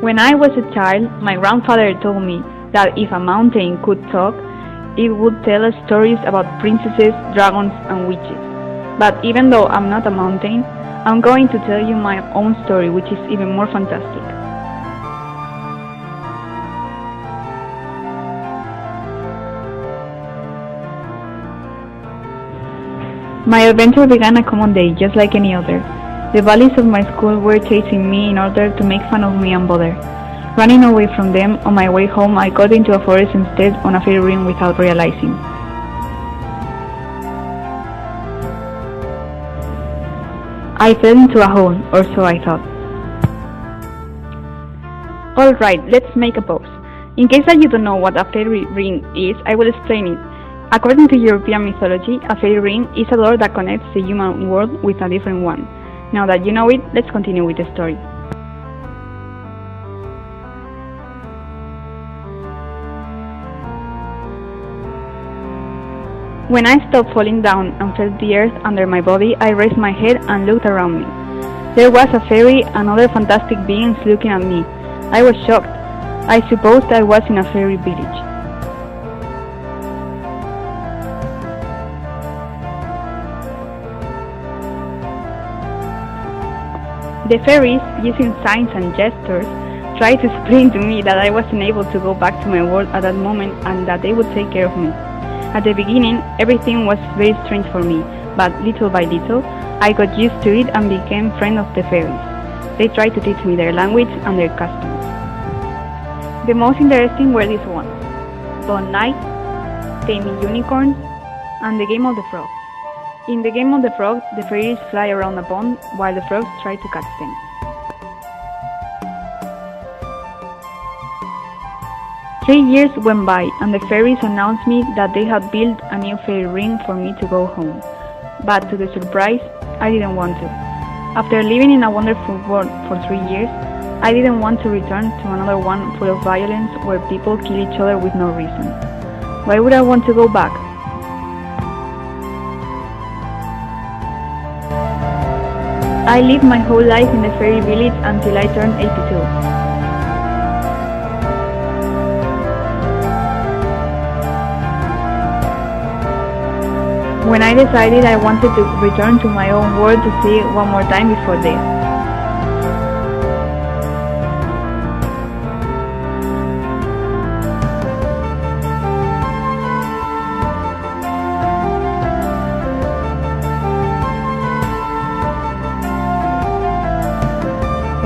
When I was a child, my grandfather told me that if a mountain could talk, it would tell us stories about princesses, dragons, and witches. But even though I'm not a mountain, I'm going to tell you my own story, which is even more fantastic. My adventure began a common day, just like any other. The bullies of my school were chasing me in order to make fun of me and bother. Running away from them, on my way home I got into a forest instead on a fairy ring without realizing. I fell into a hole, or so I thought. Alright, let's make a pause. In case that you don't know what a fairy ring is, I will explain it. According to European mythology, a fairy ring is a door that connects the human world with a different one. Now that you know it, let's continue with the story. When I stopped falling down and felt the earth under my body, I raised my head and looked around me. There was a fairy and other fantastic beings looking at me. I was shocked. I supposed I was in a fairy village. The fairies, using signs and gestures, tried to explain to me that I wasn't able to go back to my world at that moment and that they would take care of me. At the beginning, everything was very strange for me, but little by little, I got used to it and became friend of the fairies. They tried to teach me their language and their customs. The most interesting were these ones: Bone Night, Taming Unicorns, and the Game of the Frog. In the Game of the Frog, the fairies fly around a pond while the frogs try to catch them. Three years went by, and the fairies announced me that they had built a new fairy ring for me to go home. But to the surprise, I didn't want to. After living in a wonderful world for 3 years, I didn't want to return to another one full of violence where people kill each other with no reason. Why would I want to go back? I lived my whole life in the fairy village until I turned 82. When I decided I wanted to return to my own world to see it one more time before death.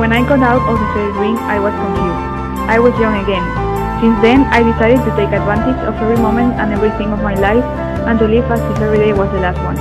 When I got out of the fairy ring, I was confused. I was young again. Since then, I decided to take advantage of every moment and everything of my life and to live as if every day was the last one.